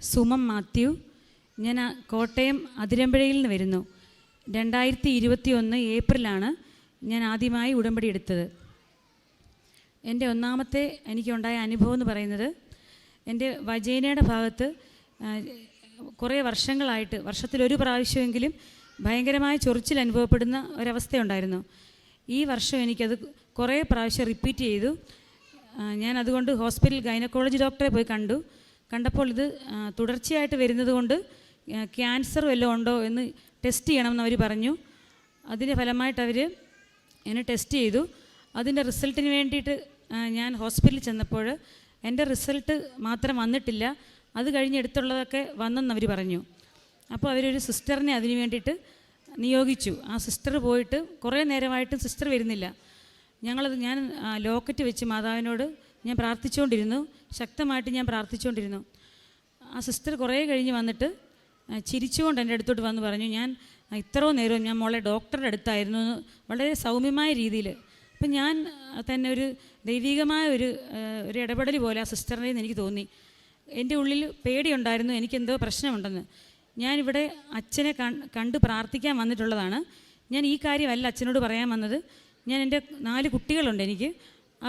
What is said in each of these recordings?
സുമം മാത്യു. ഞാൻ കോട്ടയം അതിരമ്പുഴയിൽ നിന്ന് വരുന്നു. 2021 ഏപ്രിലാണ് ഞാൻ ആദ്യമായി ഉടമ്പടി എടുത്തത്. എൻ്റെ ഒന്നാമത്തെ എനിക്കുണ്ടായ അനുഭവം എന്ന് പറയുന്നത്, എൻ്റെ വജൈനയുടെ ഭാഗത്ത് കുറേ വർഷങ്ങളായിട്ട് വർഷത്തിലൊരു പ്രാവശ്യമെങ്കിലും ഭയങ്കരമായ ചൊറിച്ചിൽ അനുഭവപ്പെടുന്ന ഒരവസ്ഥയുണ്ടായിരുന്നു. ഈ വർഷം എനിക്കത് കുറേ പ്രാവശ്യം റിപ്പീറ്റ് ചെയ്തു. ഞാൻ അതുകൊണ്ട് ഹോസ്പിറ്റൽ ഗൈനക്കോളജി ഡോക്ടറെ പോയി കണ്ടപ്പോൾ ഇത് തുടർച്ചയായിട്ട് വരുന്നത് കൊണ്ട് ക്യാൻസർ വല്ലതും ഉണ്ടോ എന്ന് ടെസ്റ്റ് ചെയ്യണമെന്ന് അവർ പറഞ്ഞു. അതിൻ്റെ ഫലമായിട്ട് അവർ എന്നെ ടെസ്റ്റ് ചെയ്തു. അതിൻ്റെ റിസൾട്ടിന് വേണ്ടിയിട്ട് ഞാൻ ഹോസ്പിറ്റലിൽ ചെന്നപ്പോൾ എൻ്റെ റിസൾട്ട് മാത്രം വന്നിട്ടില്ല, അത് കഴിഞ്ഞെടുത്തുള്ളതൊക്കെ വന്നെന്ന് അവർ പറഞ്ഞു. അപ്പോൾ അവരൊരു സിസ്റ്ററിനെ അതിന് വേണ്ടിയിട്ട് നിയോഗിച്ചു. ആ സിസ്റ്റർ പോയിട്ട് കുറേ നേരമായിട്ടും സിസ്റ്റർ വരുന്നില്ല. ഞാൻ ലോക്കറ്റ് വെച്ച് മാതാവിനോട് ഞാൻ പ്രാർത്ഥിച്ചുകൊണ്ടിരുന്നു, ശക്തമായിട്ട് ഞാൻ പ്രാർത്ഥിച്ചുകൊണ്ടിരുന്നു. ആ സിസ്റ്റർ കുറേ കഴിഞ്ഞ് വന്നിട്ട് ചിരിച്ചുകൊണ്ട് എൻ്റെ അടുത്തോട്ട് വന്ന് പറഞ്ഞു, ഞാൻ ഇത്രയും നേരവും ഞാൻ മോളെ ഡോക്ടറുടെ അടുത്തായിരുന്നു എന്ന് വളരെ സൗമ്യമായ രീതിയിൽ. അപ്പം ഞാൻ തന്നെ ഒരു ദൈവികമായ ഒരു ഇടപെടൽ പോലെ ആ സിസ്റ്ററിനെ എനിക്ക് തോന്നി. എൻ്റെ ഉള്ളിൽ പേടിയുണ്ടായിരുന്നു, എനിക്കെന്തോ പ്രശ്നമുണ്ടെന്ന്. ഞാനിവിടെ അച്ഛനെ കണ്ട് പ്രാർത്ഥിക്കാൻ വന്നിട്ടുള്ളതാണ്. ഞാൻ ഈ കാര്യമല്ല അച്ഛനോട് പറയാൻ വന്നത്. ഞാൻ എൻ്റെ 4 കുട്ടികളുണ്ട് എനിക്ക്.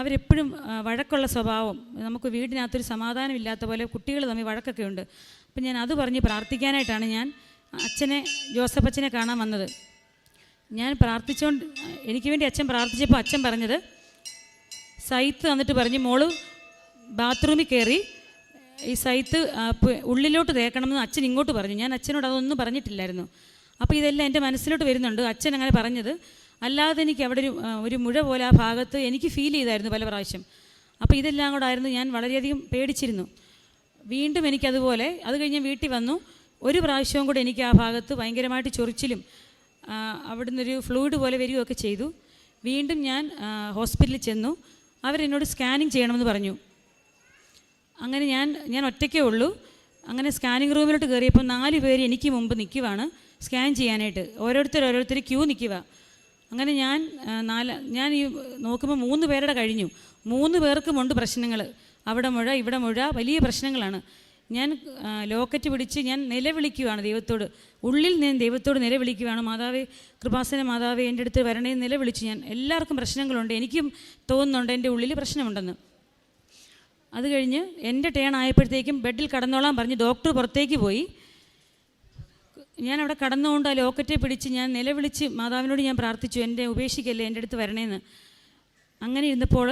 അവരെപ്പോഴും വഴക്കുള്ള സ്വഭാവം, നമുക്ക് വീടിനകത്തൊരു സമാധാനം ഇല്ലാത്ത പോലെ കുട്ടികൾ തമ്മിൽ വഴക്കൊക്കെ ഉണ്ട്. അപ്പം ഞാൻ അത് പറഞ്ഞ് പ്രാർത്ഥിക്കാനായിട്ടാണ് ഞാൻ ജോസഫ് അച്ഛനെ കാണാൻ വന്നത്. ഞാൻ എനിക്ക് വേണ്ടി അച്ഛൻ പ്രാർത്ഥിച്ചപ്പോൾ അച്ഛൻ പറഞ്ഞത്, സൈത്ത് വന്നിട്ട് പറഞ്ഞ് മോള് ബാത്റൂമിൽ കയറി ഈ സൈത്ത് ഉള്ളിലോട്ട് തേക്കണമെന്ന് അച്ഛൻ ഇങ്ങോട്ട് പറഞ്ഞു. ഞാൻ അച്ഛനോട് അതൊന്നും പറഞ്ഞിട്ടില്ലായിരുന്നു. അപ്പോൾ ഇതെല്ലാം എൻ്റെ മനസ്സിലോട്ട് വരുന്നുണ്ട്, അച്ഛൻ അങ്ങനെ പറഞ്ഞത്. അല്ലാതെ എനിക്ക് അവിടെ ഒരു മുഴ പോലെ ആ ഭാഗത്ത് എനിക്ക് ഫീൽ ചെയ്തായിരുന്നു പല പ്രാവശ്യം. അപ്പോൾ ഇതെല്ലാം കൂടെ ആയിരുന്നു, ഞാൻ വളരെയധികം പേടിച്ചിരുന്നു. വീണ്ടും എനിക്കതുപോലെ അത് കഴിഞ്ഞ് വീട്ടിൽ വന്നു. ഒരു പ്രാവശ്യവും കൂടെ എനിക്ക് ആ ഭാഗത്ത് ഭയങ്കരമായിട്ട് ചൊറിച്ചിലും അവിടുന്ന് ഒരു ഫ്ലൂയിഡ് പോലെ വരികയൊക്കെ ചെയ്തു. വീണ്ടും ഞാൻ ഹോസ്പിറ്റലിൽ ചെന്നു. അവരെന്നോട് സ്കാനിങ് ചെയ്യണമെന്ന് പറഞ്ഞു. അങ്ങനെ ഞാൻ ഒറ്റയ്ക്കേ ഉള്ളൂ. അങ്ങനെ സ്കാനിങ് റൂമിലോട്ട് കയറിയപ്പോൾ 4 പേര് എനിക്ക് മുമ്പ് നിൽക്കുവാണ് സ്കാൻ ചെയ്യാനായിട്ട്. ഓരോരുത്തർ ക്യൂ നിൽക്കുക. അങ്ങനെ ഞാൻ ഈ നോക്കുമ്പോൾ 3 പേരുടെ കഴിഞ്ഞു. 3 പേർക്കുമുണ്ട് പ്രശ്നങ്ങൾ. അവിടെ മുഴ, ഇവിടെ മുഴ, വലിയ പ്രശ്നങ്ങളാണ്. ഞാൻ ലോക്കറ്റ് പിടിച്ച് ഞാൻ നിലവിളിക്കുകയാണ് ദൈവത്തോട്. ഉള്ളിൽ ഞാൻ ദൈവത്തോട് നിലവിളിക്കുകയാണ്, മാതാവേ, കൃപാസന മാതാവേ, എൻ്റെ അടുത്ത് വരണേ നിലവിളിച്ചു ഞാൻ. എല്ലാവർക്കും പ്രശ്നങ്ങളുണ്ട്, എനിക്കും തോന്നുന്നുണ്ട് എൻ്റെ ഉള്ളിൽ പ്രശ്നമുണ്ടെന്ന്. അത് കഴിഞ്ഞ് എൻ്റെ ടേൺ ആയപ്പോഴത്തേക്കും ബെഡിൽ കടന്നോളാൻ പറഞ്ഞ് ഡോക്ടർ പുറത്തേക്ക് പോയി. ഞാൻ അവിടെ കടന്നുകൊണ്ട് ആ ലോക്കറ്റെ പിടിച്ച് ഞാൻ നിലവിളിച്ച് മാതാവിനോട് ഞാൻ പ്രാർത്ഥിച്ചു, എൻ്റെ ഉപേക്ഷിക്കല്ലേ, എൻ്റെ അടുത്ത് വരണേന്ന്. അങ്ങനെ ഇരുന്നപ്പോൾ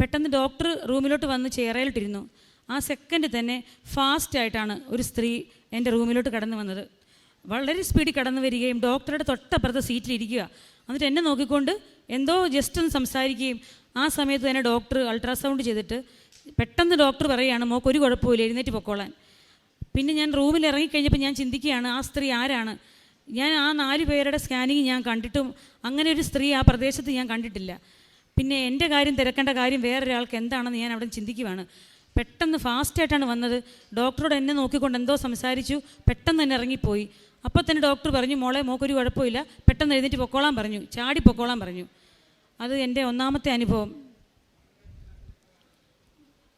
പെട്ടെന്ന് ഡോക്ടർ റൂമിലോട്ട് വന്ന് ചെയറയിലിട്ടിരുന്നു. ആ സെക്കൻഡ് തന്നെ ഫാസ്റ്റായിട്ടാണ് ഒരു സ്ത്രീ എൻ്റെ റൂമിലോട്ട് കടന്നു വന്നത്. വളരെ സ്പീഡിൽ കടന്നു വരികയും ഡോക്ടറുടെ തൊട്ടപ്പുറത്ത് സീറ്റിലിരിക്കുക. എന്നിട്ട് എന്നെ നോക്കിക്കൊണ്ട് എന്തോ ജസ്റ്റ് ഒന്ന് സംസാരിക്കുകയും ആ സമയത്ത് തന്നെ ഡോക്ടർ അൾട്രാസൗണ്ട് ചെയ്തിട്ട് പെട്ടെന്ന് ഡോക്ടർ പറയുകയാണ്, മോക്കൊരു കുഴപ്പമില്ല, എഴുന്നേറ്റ് പൊക്കോളാൻ. പിന്നെ ഞാൻ റൂമിൽ ഇറങ്ങിക്കഴിഞ്ഞപ്പോൾ ഞാൻ ചിന്തിക്കുകയാണ്, ആ സ്ത്രീ ആരാണ്? ഞാൻ ആ 4 പേരുടെ സ്കാനിങ് ഞാൻ കണ്ടിട്ടും അങ്ങനെ ഒരു സ്ത്രീ ആ പ്രദേശത്ത് ഞാൻ കണ്ടിട്ടില്ല. പിന്നെ എൻ്റെ കാര്യം തിരക്കേണ്ട കാര്യം വേറൊരാൾക്ക് എന്താണെന്ന് ഞാൻ അവിടെ ചിന്തിക്കുകയാണ്. പെട്ടെന്ന് ഫാസ്റ്റായിട്ടാണ് വന്നത്. ഡോക്ടറോട് എന്നെ നോക്കിക്കൊണ്ട് എന്തോ സംസാരിച്ചു, പെട്ടെന്ന് തന്നെ ഇറങ്ങിപ്പോയി. അപ്പോൾ തന്നെ ഡോക്ടർ പറഞ്ഞു, മോളെ, മോക്കൊരു കുഴപ്പമില്ല, പെട്ടെന്ന് എഴുന്നേറ്റ് പൊക്കോളാൻ പറഞ്ഞു, ചാടി പൊക്കോളാൻ പറഞ്ഞു. അത് എൻ്റെ ഒന്നാമത്തെ അനുഭവം.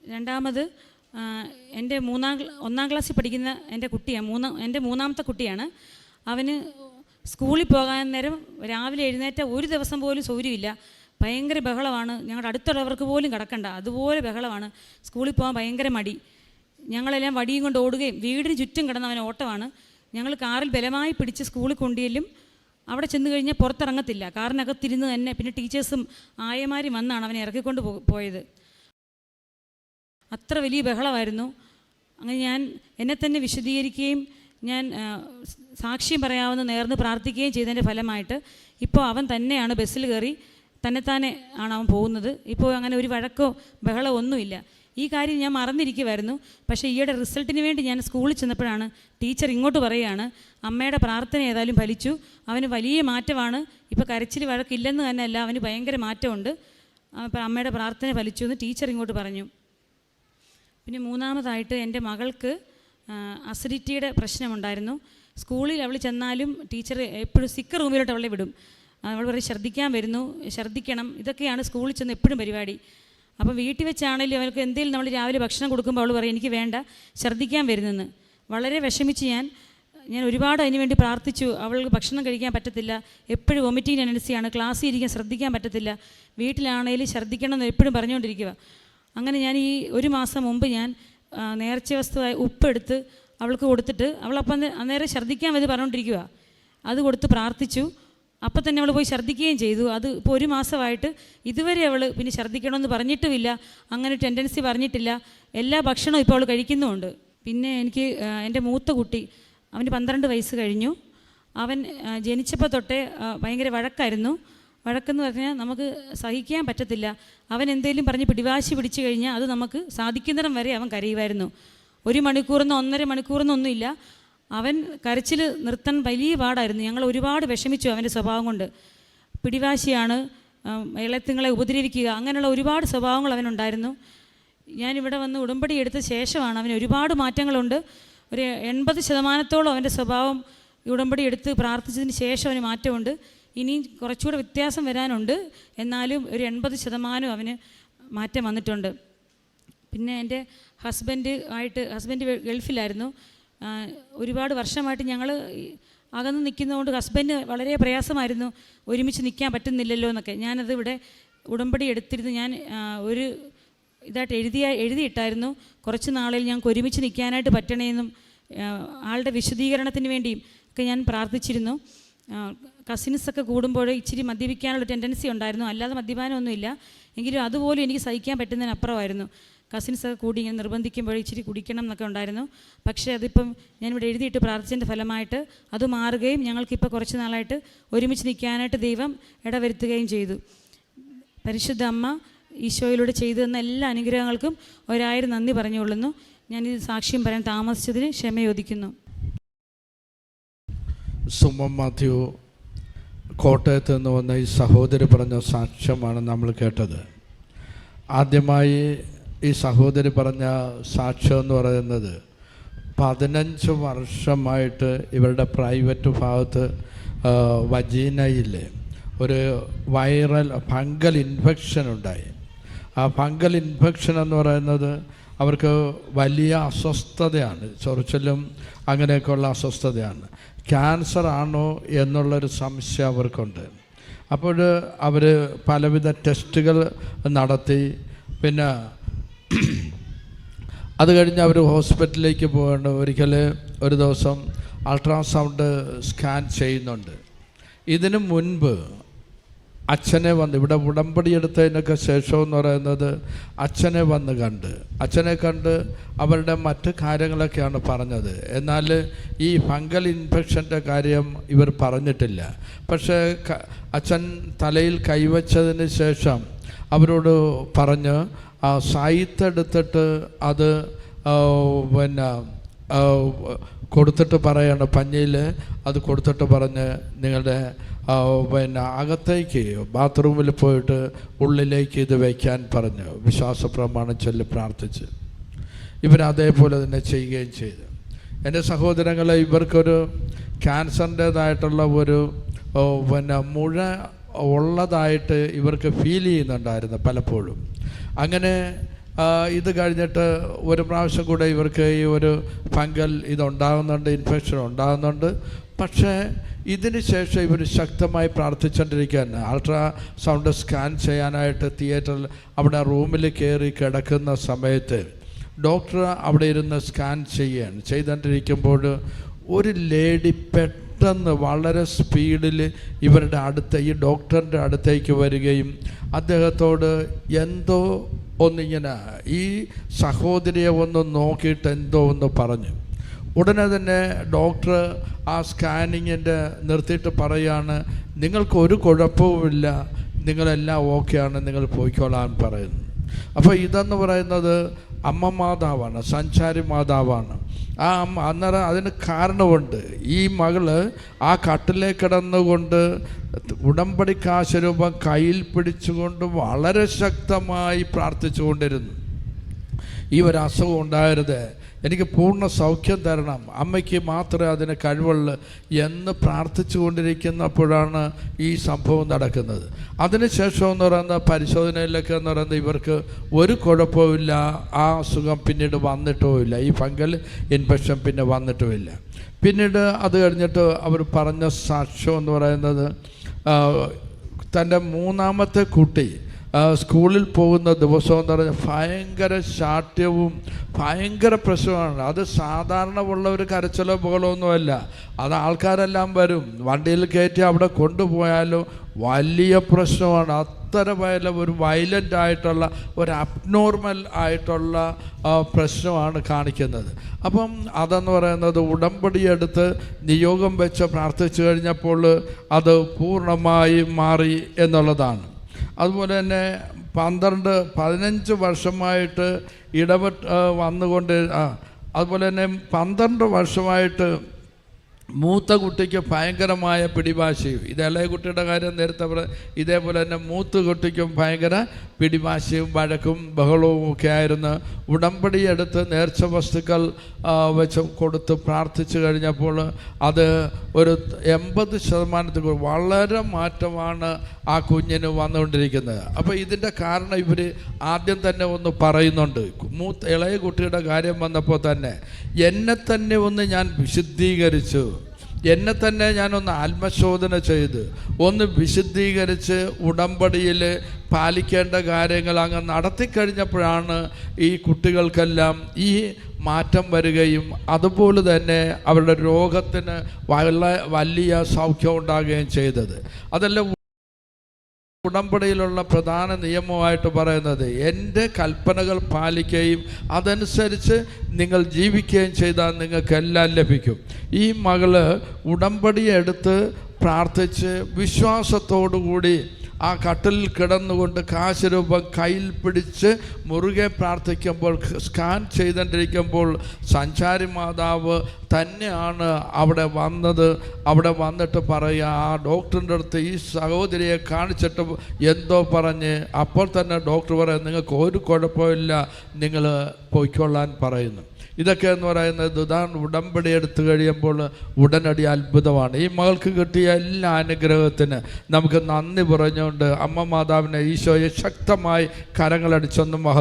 രണ്ടാമത് എൻ്റെ 1-ാം ക്ലാസ്സിൽ പഠിക്കുന്ന എൻ്റെ കുട്ടിയാണ്, എൻ്റെ 3ാമത്തെ കുട്ടിയാണ്. അവന് സ്കൂളിൽ പോകാൻ നേരം രാവിലെ എഴുന്നേറ്റ ഒരു ദിവസം പോലും സൗകര്യമില്ല. ഭയങ്കര ബഹളമാണ്. ഞങ്ങളുടെ അടുത്തുള്ളവർക്ക് പോലും കിടക്കണ്ട, അതുപോലെ ബഹളമാണ്. സ്കൂളിൽ പോകാൻ ഭയങ്കര മടി. ഞങ്ങളെല്ലാം വടിയും കൊണ്ട് ഓടുകയും വീടിന് ചുറ്റും കിടന്നവൻ ഓട്ടമാണ്. ഞങ്ങൾ കാറിൽ ബലമായി പിടിച്ച് സ്കൂളിൽ കൊണ്ടുചെല്ലും. അവിടെ ചെന്ന് കഴിഞ്ഞാൽ പുറത്തിറങ്ങത്തില്ല, കാറിനകത്തിരുന്ന് തന്നെ. പിന്നെ ടീച്ചേഴ്സും ആയമാരും വന്നാണ് അവനെ ഇറക്കിക്കൊണ്ട് പോയത്. അത്ര വലിയ ബഹളമായിരുന്നു. അങ്ങനെ ഞാൻ എന്നെ തന്നെ വിശദീകരിക്കുകയും ഞാൻ സാക്ഷ്യം പറയാവുന്ന നേർന്ന് പ്രാർത്ഥിക്കുകയും ചെയ്തതിൻ്റെ ഫലമായിട്ട് ഇപ്പോൾ അവൻ തന്നെയാണ് ബസ്സിൽ കയറി തന്നെത്താനെ ആണ് അവൻ പോകുന്നത്. ഇപ്പോൾ അങ്ങനെ ഒരു വഴക്കോ ബഹളമോ ഒന്നുമില്ല. ഈ കാര്യം ഞാൻ മറന്നിരിക്കുമായിരുന്നു. പക്ഷേ ഈയിടെ റിസൾട്ടിന് വേണ്ടി ഞാൻ സ്കൂളിൽ ചെന്നപ്പോഴാണ് ടീച്ചർ ഇങ്ങോട്ട് പറയുകയാണ്, അമ്മയുടെ പ്രാർത്ഥന ഏതായാലും ഫലിച്ചു, അവന് വലിയ മാറ്റമാണ്, ഇപ്പോൾ കരച്ചിൽ വഴക്കില്ലെന്ന് തന്നെയല്ല, അവന് ഭയങ്കര മാറ്റമുണ്ട്, അപ്പോൾ അമ്മയുടെ പ്രാർത്ഥന ഫലിച്ചു എന്ന് ടീച്ചർ ഇങ്ങോട്ട് പറഞ്ഞു. പിന്നെ 3ാമതായിട്ട് എൻ്റെ മകൾക്ക് അസിഡിറ്റിയുടെ പ്രശ്നമുണ്ടായിരുന്നു. സ്കൂളിൽ അവൾ ചെന്നാലും ടീച്ചർ എപ്പോഴും സിക്ക് റൂമിലോട്ട് അവളെ വിടും. അവൾ പറയും ശ്രദ്ധിക്കാൻ വരുന്നു, ശ്രദ്ധിക്കണം, ഇതൊക്കെയാണ് സ്കൂളിൽ ചെന്ന് എപ്പോഴും പരിപാടി. അപ്പോൾ വീട്ടിൽ വെച്ചാണെങ്കിലും അവൾക്ക് എന്തെങ്കിലും നമ്മൾ രാവിലെ ഭക്ഷണം കൊടുക്കുമ്പോൾ അവൾ പറയും എനിക്ക് വേണ്ട, ശ്രദ്ധിക്കാൻ വരുന്നെന്ന്. വളരെ വിഷമിച്ച് ഞാൻ ഒരുപാട് അതിന് വേണ്ടി പ്രാർത്ഥിച്ചു. അവൾക്ക് ഭക്ഷണം കഴിക്കാൻ പറ്റത്തില്ല, എപ്പോഴും വൊമിറ്റിംഗ് ടെൻഡൻസിയാണ്, ക്ലാസ്സിൽ ഇരിക്കാൻ ശ്രദ്ധിക്കാൻ പറ്റത്തില്ല, വീട്ടിലാണെങ്കിലും ഛർദ്ദിക്കണം എന്ന് എപ്പോഴും പറഞ്ഞുകൊണ്ടിരിക്കുക. അങ്ങനെ ഞാൻ ഈ 1 മാസം മുമ്പ് ഞാൻ നേർച്ച വസ്തുവായ ഉപ്പെടുത്ത് അവൾക്ക് കൊടുത്തിട്ട് അവളപ്പം അന്നേരം ഛർദ്ദിക്കാൻ മതി പറഞ്ഞുകൊണ്ടിരിക്കുക. അത് കൊടുത്ത് പ്രാർത്ഥിച്ചു. അപ്പം തന്നെ അവൾ പോയി ഛർദ്ദിക്കുകയും ചെയ്തു. അത് ഇപ്പോൾ 1 മാസമായിട്ട് ഇതുവരെ അവൾ പിന്നെ ഛർദ്ദിക്കണമെന്ന് പറഞ്ഞിട്ടുമില്ല, അങ്ങനെ ടെൻഡൻസി പറഞ്ഞിട്ടില്ല. എല്ലാ ഭക്ഷണവും ഇപ്പോൾ അവൾ കഴിക്കുന്നുമുണ്ട്. പിന്നെ എനിക്ക് എൻ്റെ മൂത്ത കുട്ടി, അവന് 12 വയസ്സ് കഴിഞ്ഞു. അവൻ ജനിച്ചപ്പോൾ തൊട്ടേ ഭയങ്കര വഴക്കായിരുന്നു. വഴക്കെന്ന് പറഞ്ഞാൽ നമുക്ക് സഹിക്കാൻ പറ്റത്തില്ല. അവൻ എന്തെങ്കിലും പറഞ്ഞ് പിടിവാശി പിടിച്ചു കഴിഞ്ഞാൽ അത് നമുക്ക് സാധിക്കുന്നിടം വരെ അവൻ കരയുമായിരുന്നു. 1 മണിക്കൂറെന്നോ 1.5 മണിക്കൂറെന്നോ ഒന്നുമില്ല, അവൻ കരച്ചിൽ നിർത്താൻ വലിയ പാടായിരുന്നു. ഞങ്ങൾ ഒരുപാട് വിഷമിച്ചു അവൻ്റെ സ്വഭാവം കൊണ്ട്. പിടിവാശിയാണ്, ഇളയത്തുങ്ങളെ ഉപദ്രവിക്കുക, അങ്ങനെയുള്ള ഒരുപാട് സ്വഭാവങ്ങൾ അവനുണ്ടായിരുന്നു. ഞാനിവിടെ വന്ന് ഉടമ്പടി എടുത്ത ശേഷമാണ് അവന് ഒരുപാട് മാറ്റങ്ങളുണ്ട്. ഒരു 80% അവൻ്റെ സ്വഭാവം ഉടമ്പടി എടുത്ത് പ്രാർത്ഥിച്ചതിന് ശേഷം അവന് മാറ്റമുണ്ട്. ഇനിയും കുറച്ചുകൂടെ വ്യത്യാസം വരാനുണ്ട്, എന്നാലും ഒരു 80% അവന് മാറ്റം വന്നിട്ടുണ്ട്. പിന്നെ എൻ്റെ ഹസ്ബൻഡ് ഗൾഫിലായിരുന്നു. ഒരുപാട് വർഷമായിട്ട് ഞങ്ങൾ അകന്ന് നിൽക്കുന്നതുകൊണ്ട് ഹസ്ബൻഡ് വളരെ പ്രയാസമായിരുന്നു, ഒരുമിച്ച് നിൽക്കാൻ പറ്റുന്നില്ലല്ലോ എന്നൊക്കെ. ഞാനത് ഇവിടെ ഉടമ്പടി എടുത്തിരുന്നു. ഞാൻ ഒരു ഇതായിട്ട് എഴുതിയിട്ടായിരുന്നു, കുറച്ച് നാളിൽ ഞങ്ങൾക്ക് ഒരുമിച്ച് നിൽക്കാനായിട്ട് പറ്റണേന്നും ആളുടെ വിശദീകരണത്തിന് വേണ്ടിയും ഒക്കെ ഞാൻ പ്രാർത്ഥിച്ചിരുന്നു. കസിൻസൊക്കെ കൂടുമ്പോൾ ഇച്ചിരി മദ്യപിക്കാനുള്ള ടെൻഡൻസി ഉണ്ടായിരുന്നു, അല്ലാതെ മദ്യപാനമൊന്നുമില്ല. എങ്കിലും അതുപോലും എനിക്ക് സഹിക്കാൻ പറ്റുന്നതിനപ്പുറമായിരുന്നു. കസിൻസൊക്കെ കൂടി ഇങ്ങനെ നിർബന്ധിക്കുമ്പോൾ ഇച്ചിരി കുടിക്കണം എന്നൊക്കെ ഉണ്ടായിരുന്നു. പക്ഷേ അതിപ്പം ഞാനിവിടെ എഴുതിയിട്ട് പ്രാർത്ഥിച്ചതിൻ്റെ ഫലമായിട്ട് അത് മാറുകയും ഞങ്ങൾക്കിപ്പോൾ കുറച്ച് നാളായിട്ട് ഒരുമിച്ച് നിൽക്കാനായിട്ട് ദൈവം ഇടവരുത്തുകയും ചെയ്തു. പരിശുദ്ധ അമ്മ ഈശോയിലൂടെ ചെയ്തു തന്ന എല്ലാ അനുഗ്രഹങ്ങൾക്കും 1000 നന്ദി പറഞ്ഞുകൊള്ളുന്നു. ഞാനിത് സാക്ഷ്യം പറയാൻ താമസിച്ചതിന് ക്ഷമയോദിക്കുന്നു. സുമ മാത്യു കോട്ടയത്ത് നിന്ന് വന്ന ഈ സഹോദരി പറഞ്ഞ സാക്ഷ്യമാണ് നമ്മൾ കേട്ടത്. ആദ്യമായി ഈ സഹോദരി പറഞ്ഞ സാക്ഷ്യം എന്ന് പറയുന്നത് 15 വർഷമായിട്ട് ഇവരുടെ പ്രൈവറ്റ് ഭാഗത്ത് വജീനയിൽ ഒരു ഫംഗൽ ഇൻഫെക്ഷൻ ഉണ്ടായി. ആ ഫംഗൽ ഇൻഫെക്ഷൻ എന്ന് പറയുന്നത് അവർക്ക് വലിയ അസ്വസ്ഥതയാണ്, ചൊറിച്ചിലും അങ്ങനെയൊക്കെയുള്ള അസ്വസ്ഥതയാണ്. ക്യാൻസർ ആണോ എന്നുള്ളൊരു സംശയം അവർക്കുണ്ട്. അപ്പോൾ അവർ പലവിധ ടെസ്റ്റുകൾ നടത്തി. പിന്നെ അത് കഴിഞ്ഞ് അവർ ഹോസ്പിറ്റലിലേക്ക് പോകേണ്ട. ഒരു ദിവസം അൾട്രാസൗണ്ട് സ്കാൻ ചെയ്യുന്നുണ്ട്. ഇതിനു മുൻപ് അച്ഛനെ വന്ന്, ഇവിടെ ഉടമ്പടി എടുത്തതിനൊക്കെ ശേഷം എന്ന് പറയുന്നത് അച്ഛനെ കണ്ട് അവരുടെ മറ്റ് കാര്യങ്ങളൊക്കെയാണ് പറഞ്ഞത്. എന്നാൽ ഈ ഫംഗൽ ഇൻഫെക്ഷൻ്റെ കാര്യം ഇവർ പറഞ്ഞിട്ടില്ല. പക്ഷേ അച്ഛൻ തലയിൽ കൈവച്ചതിന് ശേഷം അവരോട് പറഞ്ഞ് സായിത്തെടുത്തിട്ട് അത് കൊടുത്തിട്ട് പറയാണ്, പഞ്ഞിയിൽ അത് കൊടുത്തിട്ട് പറഞ്ഞ് നിങ്ങളുടെ അകത്തേക്ക് ബാത്റൂമിൽ പോയിട്ട് ഉള്ളിലേക്ക് ഇത് വയ്ക്കാൻ പറഞ്ഞു വിശ്വാസ പ്രമാണം ചൊല്ലി പ്രാർത്ഥിച്ച് ഇവരതേപോലെ തന്നെ ചെയ്യുകയും ചെയ്തു. എൻ്റെ സഹോദരങ്ങളെ, ഇവർക്കൊരു ക്യാൻസറിൻ്റേതായിട്ടുള്ള ഒരു മുഴ ഉള്ളതായിട്ട് ഇവർക്ക് ഫീൽ ചെയ്യുന്നുണ്ടായിരുന്നു പലപ്പോഴും. അങ്ങനെ ഇത് കഴിഞ്ഞിട്ട് ഒരു പ്രാവശ്യം കൂടെ ഇവർക്ക് ഈ ഒരു ഫംഗൽ ഇതുണ്ടാകുന്നുണ്ട്, ഇൻഫെക്ഷൻ ഉണ്ടാകുന്നുണ്ട്. പക്ഷേ ഇതിന് ശേഷം ഇവർ ശക്തമായി പ്രാർത്ഥിച്ചുകൊണ്ടിരിക്കുകയാണ്. അൾട്രാസൗണ്ട് സ്കാൻ ചെയ്യാനായിട്ട് തിയേറ്ററിൽ അവിടെ റൂമിൽ കയറി കിടക്കുന്ന സമയത്ത് ഡോക്ടർ അവിടെ ഇരുന്ന് സ്കാൻ ചെയ്തുകൊണ്ടിരിക്കുമ്പോൾ ഒരു ലേഡി പെട്ടെന്ന് വളരെ സ്പീഡിൽ ഈ ഡോക്ടറിൻ്റെ അടുത്തേക്ക് വരികയും അദ്ദേഹത്തോട് എന്തോ ഒന്നിങ്ങനെ ഈ സഹോദരിയെ ഒന്ന് നോക്കിയിട്ട് എന്തോ ഒന്ന് പറഞ്ഞു. ഉടനെ തന്നെ ഡോക്ടർ ആ സ്കാനിങ്ങിൻ്റെ നിർത്തിയിട്ട് പറയുകയാണ്, നിങ്ങൾക്കൊരു കുഴപ്പവുമില്ല, നിങ്ങളെല്ലാം ഓക്കെയാണ്, നിങ്ങൾ പോയിക്കോളാൻ പറയുന്നു. അപ്പോൾ ഇതെന്ന് പറയുന്നത് അമ്മ മാതാവാണ്, സഞ്ചാരി മാതാവാണ്. ആ അമ്മ അന്നേരം അതിന് കാരണമുണ്ട്. ഈ മകള് ആ കട്ടിലേ കിടന്നുകൊണ്ട് ഉടമ്പടി കാശരൂപം കയ്യിൽ പിടിച്ചുകൊണ്ട് വളരെ ശക്തമായി പ്രാർത്ഥിച്ചു കൊണ്ടിരുന്നു. ഈ ഒരു അസുഖം ഉണ്ടായിരുന്നത് എനിക്ക് പൂർണ്ണ സൗഖ്യം തരണം, അമ്മയ്ക്ക് മാത്രമേ അതിന് കഴിവുള്ളൂ എന്ന് പ്രാർത്ഥിച്ചു കൊണ്ടിരിക്കുന്നപ്പോഴാണ് ഈ സംഭവം നടക്കുന്നത്. അതിനുശേഷം എന്ന് പറയുന്നത് പരിശോധനയിലൊക്കെ എന്ന് പറയുന്നത് ഇവർക്ക് ഒരു കുഴപ്പമില്ല, ആ അസുഖം പിന്നീട് വന്നിട്ടുമില്ല, ഈ ഫംഗൽ ഇൻഫെക്ഷൻ പിന്നെ വന്നിട്ടുമില്ല. പിന്നീട് അത് കഴിഞ്ഞിട്ട് അവർ പറഞ്ഞ സാക്ഷ്യം എന്ന് പറയുന്നത് തൻ്റെ മൂന്നാമത്തെ കുട്ടി സ്കൂളിൽ പോകുന്ന ദിവസം എന്ന് പറഞ്ഞാൽ ഭയങ്കര ശാഠ്യവും ഭയങ്കര പ്രശ്നമാണ്. അത് സാധാരണ ഉള്ള ഒരു കരച്ചിലോ ബഹളമൊന്നുമല്ല. അത് ആൾക്കാരെല്ലാം വരും, വണ്ടിയിൽ കയറ്റി അവിടെ കൊണ്ടുപോയാലും വലിയ പ്രശ്നമാണ്. അത്തരമായ ഒരു വയലൻ്റ് ആയിട്ടുള്ള ഒരു അബ്നോർമൽ ആയിട്ടുള്ള പ്രശ്നമാണ് കാണിക്കുന്നത്. അപ്പം അതെന്ന് പറയുന്നത് ഉടമ്പടിയെടുത്ത് നിയോഗം വെച്ച് പ്രാർത്ഥിച്ചു കഴിഞ്ഞപ്പോൾ അത് പൂർണ്ണമായി മാറി എന്നുള്ളതാണ്. അതുപോലെ തന്നെ 15 വർഷമായിട്ട് വന്നുകൊണ്ട് അതുപോലെ തന്നെ 12 വർഷമായിട്ട് മൂത്ത കുട്ടിക്ക് ഭയങ്കരമായ പിടിവാശിയും, ഇത് ഇളയ കുട്ടിയുടെ കാര്യം നേരത്തെ ഇതേപോലെ തന്നെ മൂത്ത കുട്ടിക്കും ഭയങ്കര പിടിവാശിയും വഴക്കും ബഹളവും ഒക്കെ ആയിരുന്നു. ഉടമ്പടി എടുത്ത് നേർച്ച വസ്തുക്കൾ വെച്ച് കൊടുത്ത് പ്രാർത്ഥിച്ചു കഴിഞ്ഞപ്പോൾ അത് ഒരു 80% വളരെ മാറ്റമാണ് ആ കുഞ്ഞിന് വന്നുകൊണ്ടിരിക്കുന്നത്. അപ്പോൾ ഇതിൻ്റെ കാരണം ഇവർ ആദ്യം തന്നെ ഒന്ന് പറയുന്നുണ്ട്. ഇളയ കുട്ടിയുടെ കാര്യം വന്നപ്പോൾ തന്നെ എന്നെ തന്നെ ഒന്ന് ഞാൻ വിശുദ്ധീകരിച്ചു, എന്നെ തന്നെ ഞാനൊന്ന് ആത്മശോധന ചെയ്ത് ഒന്ന് വിശുദ്ധീകരിച്ച് ഉടമ്പടിയിൽ പാലിക്കേണ്ട കാര്യങ്ങൾ അങ്ങ് നടത്തിക്കഴിഞ്ഞപ്പോഴാണ് ഈ കുട്ടികൾക്കെല്ലാം ഈ മാറ്റം വരികയും അതുപോലെ തന്നെ അവരുടെ രോഗത്തിന് വലിയ സൗഖ്യം ഉണ്ടാകുകയും ചെയ്തത്. അതെല്ലാം ഉടമ്പടിയിലുള്ള പ്രധാന നിയമമായിട്ട് പറയുന്നത് എൻ്റെ കൽപ്പനകൾ പാലിക്കുകയും അതനുസരിച്ച് നിങ്ങൾ ജീവിക്കുകയും ചെയ്താൽ നിങ്ങൾക്കെല്ലാം ലഭിക്കും. ഈ മകള് ഉടമ്പടി എടുത്ത് പ്രാർത്ഥിച്ച് വിശ്വാസത്തോടുകൂടി ആ കട്ടിലിൽ കിടന്നുകൊണ്ട് കാശരൂപം കയ്യിൽ പിടിച്ച് മുറുകെ പ്രാർത്ഥിക്കുമ്പോൾ, സ്കാൻ ചെയ്തുകൊണ്ടിരിക്കുമ്പോൾ സഞ്ചാരി മാതാവ് തന്നെയാണ് അവിടെ വന്നത്. അവിടെ വന്നിട്ട് പറയുക, ആ ഡോക്ടറിൻ്റെ അടുത്ത് ഈ സഹോദരിയെ കാണിച്ചിട്ട് എന്തോ പറഞ്ഞ് അപ്പോൾ തന്നെ ഡോക്ടർ പറയും നിങ്ങൾക്ക് ഒരു കുഴപ്പമില്ല, നിങ്ങൾ പൊയ്ക്കൊള്ളാൻ പറയുന്നു. ഇതൊക്കെ എന്ന് പറയുന്നത് ഉടമ്പടി എടുത്തു കഴിയുമ്പോൾ ഉടനടി അത്ഭുതമാണ്. ഈ മകൾക്ക് കിട്ടിയ എല്ലാ അനുഗ്രഹത്തിന് നമുക്ക് നന്ദി പറഞ്ഞുകൊണ്ട് അമ്മ മാതാവിനെ ഈശോയെ ശക്തമായി കരങ്ങളടിച്ചൊന്ന് മഹത്വപ്പെടുത്തും.